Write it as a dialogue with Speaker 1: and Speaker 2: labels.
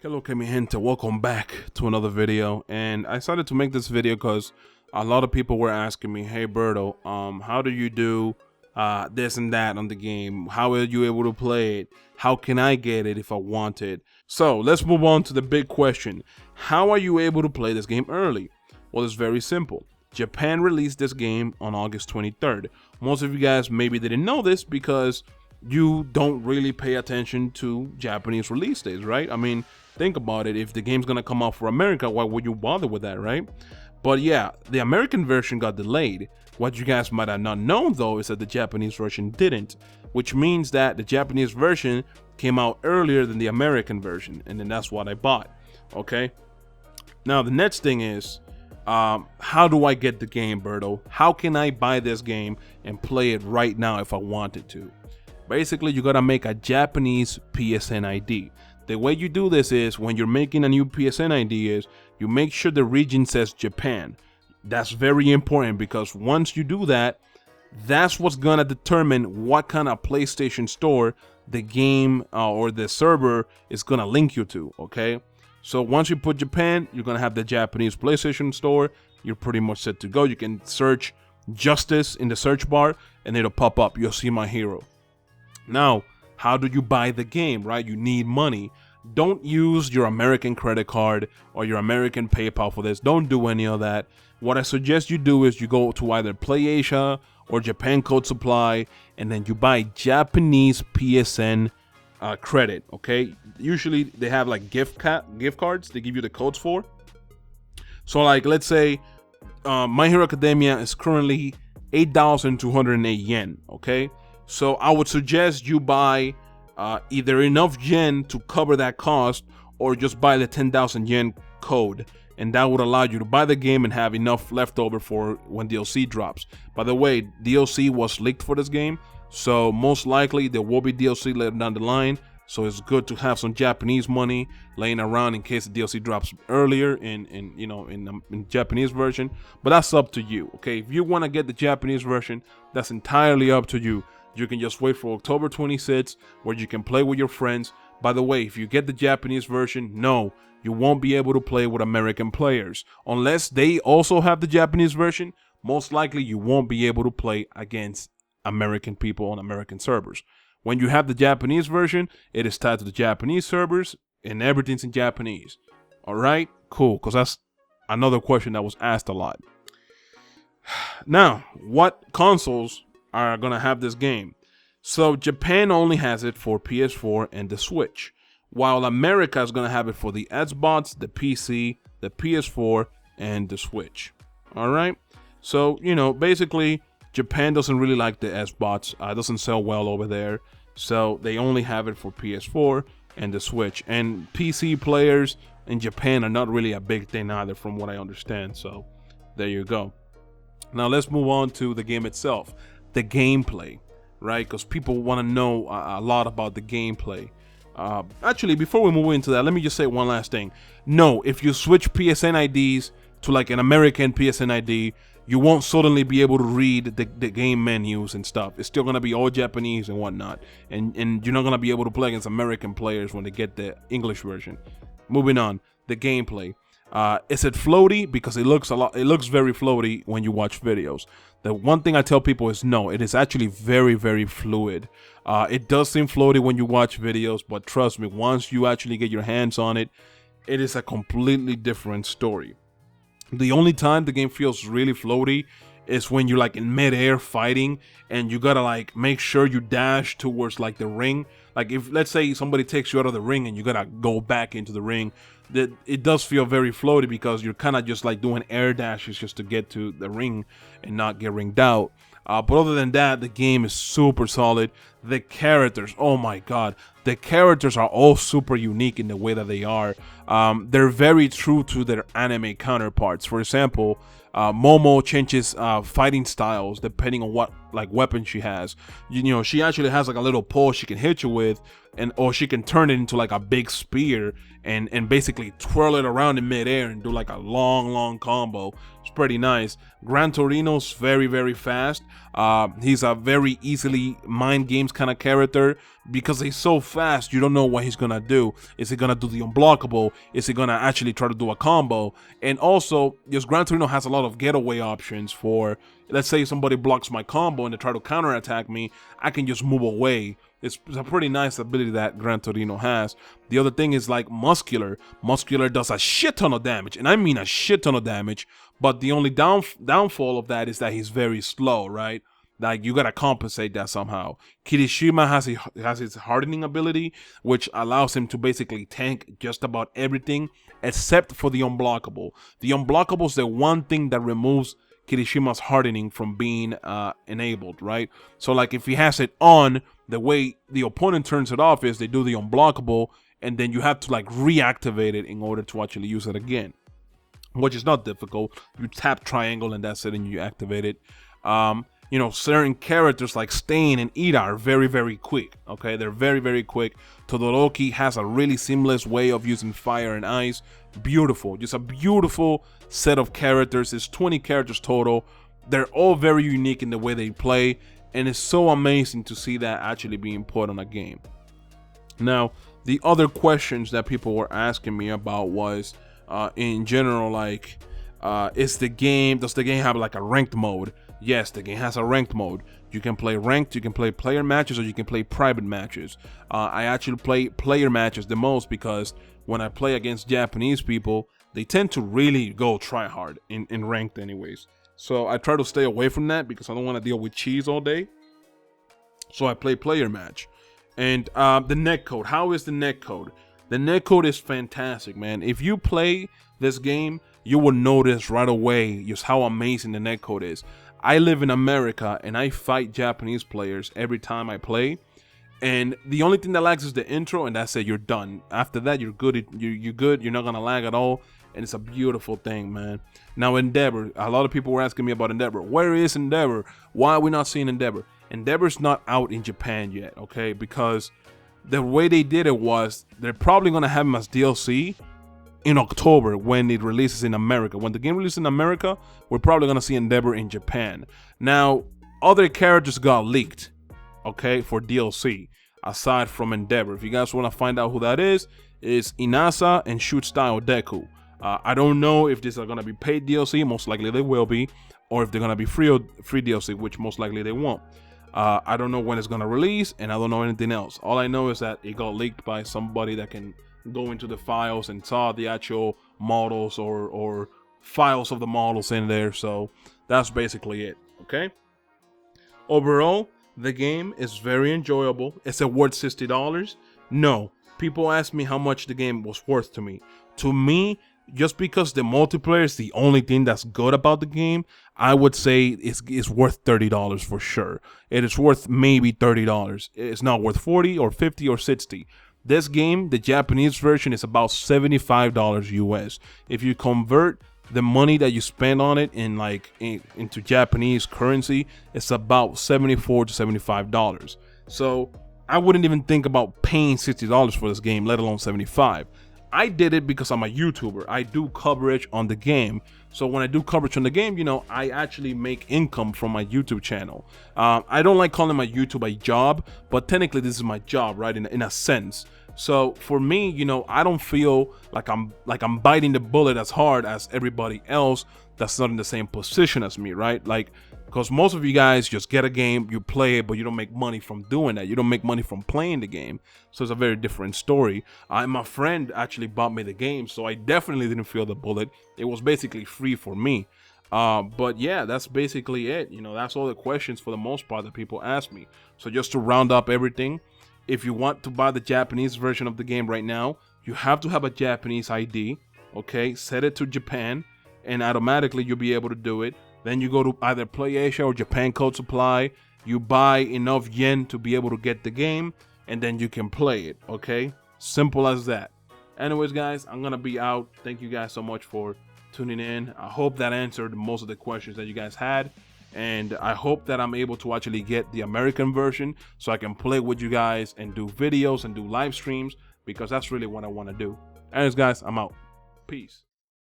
Speaker 1: Hello, mi gente, welcome back to another video. And I decided to make this video because a lot of people were asking me, hey Berto, how do you do this and that on the game? How are you able to play it? How can I get it if I want it? So let's move on to the big question. How are you able to play this game early? Well, it's very simple. Japan released this game on August 23rd. Most of you guys maybe didn't know this because you don't really pay attention to Japanese release days, right? I mean, think about it. If the game's gonna come out for America, why would you bother with that, right? But yeah, the American version got delayed. What you guys might have not known though is that the Japanese version didn't, which means that the Japanese version came out earlier than the American version, and then that's what I bought. Okay. Now the next thing is, how do I get the game, Berto? How can I buy this game and play it right now if I wanted to? Basically, you gotta make a Japanese PSN ID. The way you do this is when you're making a new PSN ID is you make sure the region says Japan. That's very important because once you do that, that's what's gonna determine what kind of PlayStation store the game or the server is gonna link you to, okay? So once you put Japan, you're gonna have the Japanese PlayStation store. You're pretty much set to go. You can search Justice in the search bar and it'll pop up. You'll see my hero. Now, how do you buy the game, right? You need money. Don't use your American credit card or your American PayPal for this. Don't do any of that. What I suggest you do is you go to either PlayAsia or Japan Code Supply, and then you buy Japanese PSN credit, okay? Usually they have like gift cards they give you the codes for. So like, let's say My Hero Academia is currently 8,208 yen, okay? So I would suggest you buy either enough yen to cover that cost or just buy the 10,000 yen code. And that would allow you to buy the game and have enough left over for when DLC drops. By the way, DLC was leaked for this game. So most likely there will be DLC later down the line. So it's good to have some Japanese money laying around in case the DLC drops earlier in Japanese version. But that's up to you, okay? If you want to get the Japanese version, that's entirely up to you. You can just wait for October 26th where you can play with your friends. By the way, if you get the Japanese version, no, you won't be able to play with American players. Unless they also have the Japanese version, most likely you won't be able to play against American people on American servers. When you have the Japanese version, it is tied to the Japanese servers and everything's in Japanese. All right, cool, because that's another question that was asked a lot. Now, what consoles are gonna have this game? So Japan only has it for PS4 and the Switch, while America is gonna have it for the Xbox, the PC, the PS4, and the Switch. All right, so basically Japan doesn't really like the Xbox. It doesn't sell well over there, so they only have it for PS4 and the Switch. And PC players in Japan are not really a big thing either, from what I understand. So there you go. Now let's move on to the game itself. The gameplay, right? Because people want to know a lot about the gameplay. Actually, before we move into that, let me just say one last thing. No, if you switch PSN IDs to like an American PSN ID, you won't suddenly be able to read the game menus and stuff. It's still going to be all Japanese and whatnot. And you're not going to be able to play against American players when they get the English version. Moving on, the gameplay. Is it floaty? Because it looks very floaty when you watch videos. The one thing I tell people is no, it is actually very, very fluid. It does seem floaty when you watch videos, but trust me, once you actually get your hands on it, it is a completely different story. The only time the game feels really floaty is when you're like in midair fighting and you gotta like make sure you dash towards like the ring. Like if let's say somebody takes you out of the ring and you gotta go back into the ring, that it does feel very floaty because you're kind of just like doing air dashes just to get to the ring and not get ringed out. But other than that, the game is super solid. The characters, oh my god, the characters are all super unique in the way that they are. They're very true to their anime counterparts. For example, Momo changes fighting styles depending on what like weapon she has. She actually has like a little pole she can hit you with, or she can turn it into like a big spear and basically twirl it around in midair and do like a long combo. It's pretty nice. Gran Torino's very fast. He's a very easily mind games kind of character because he's so fast. You don't know what he's gonna do. Is he gonna do the unblockable? Is he gonna actually try to do a combo? And also, just Gran Torino has a lot of getaway options for, let's say somebody blocks my combo and they try to counterattack me, I can just move away. It's a pretty nice ability that Gran Torino has. The other thing is like Muscular. Muscular does a shit ton of damage, and I mean a shit ton of damage, but the only downfall of that is that he's very slow, right? Like, you gotta compensate that somehow. Kirishima has his hardening ability, which allows him to basically tank just about everything except for the unblockable. The unblockable is the one thing that removes Kirishima's hardening from being enabled, right? So like if he has it on, the way the opponent turns it off is they do the unblockable, and then you have to like reactivate it in order to actually use it again, which is not difficult. You tap triangle and that's it, and you activate it. You know, certain characters like Stain and Ida are very quick, okay? They're very quick. Todoroki has a really seamless way of using fire and ice. Beautiful, just a beautiful set of characters. It's 20 characters total. They're all very unique in the way they play, and it's so amazing to see that actually being put on a game. Now, the other questions that people were asking me about was, in general, like, does the game have like a ranked mode? Yes, the game has a ranked mode. You can play ranked, you can play player matches, or you can play private matches. I actually play player matches the most because when I play against Japanese people, they tend to really go try hard in ranked anyways. So I try to stay away from that because I don't want to deal with cheese all day. So I play player match. And the netcode, how is the netcode? The netcode is fantastic, man. If you play this game, you will notice right away just how amazing the netcode is. I live in America and I fight Japanese players every time I play, and the only thing that lags is the intro, and that's it. You're done. After that, you're good. You're good. You're not gonna lag at all, and it's a beautiful thing, man. Now, Endeavor. A lot of people were asking me about Endeavor. Where is Endeavor? Why are we not seeing Endeavor? Endeavor's not out in Japan yet, okay? Because the way they did it was they're probably gonna have him as DLC in October when it releases in America. When the game releases in America, we're probably gonna see Endeavor in Japan. Now, other characters got leaked, okay, for DLC aside from Endeavor. If you guys want to find out who that is Inasa and Shoot Style Deku. I don't know if these are gonna be paid DLC. Most likely they will be, or if they're gonna be free DLC, which most likely they won't. I don't know when it's gonna release, and I don't know anything else. All I know is that it got leaked by somebody that can go into the files and saw the actual models or files of the models in there. So that's basically it, okay? Overall, the game is very enjoyable. Is it worth $60? No. People ask me how much the game was worth to me. To me, just because the multiplayer is the only thing that's good about the game, I would say it's worth $30 for sure. It is worth maybe $30. It's not worth $40 or $50 or $60. This game, the Japanese version, is about $75 US. If you convert the money that you spend on it into Japanese currency, it's about $74 to $75. So I wouldn't even think about paying $60 for this game, let alone $75. I did it because I'm a YouTuber. I do coverage on the game. So when I do coverage on the game, you know, I actually make income from my YouTube channel. I don't like calling my YouTube a job, but technically this is my job, right? In a sense. So for me, you know, I don't feel like I'm biting the bullet as hard as everybody else that's not in the same position as me, right? Like, because most of you guys just get a game, you play it, but you don't make money from doing that. You don't make money from playing the game. So it's a very different story. My friend actually bought me the game, so I definitely didn't feel the bullet. It was basically free for me. But yeah, that's basically it. You know, that's all the questions for the most part that people ask me. So just to round up everything, if you want to buy the Japanese version of the game right now, you have to have a Japanese ID, okay? Set it to Japan, and automatically you'll be able to do it. Then you go to either PlayAsia or Japan Code Supply. You buy enough yen to be able to get the game, and then you can play it, okay? Simple as that. Anyways, guys, I'm going to be out. Thank you guys so much for tuning in. I hope that answered most of the questions that you guys had. And I hope that I'm able to actually get the American version so I can play with you guys and do videos and do live streams, because that's really what I want to do. Anyways, guys, I'm out. Peace.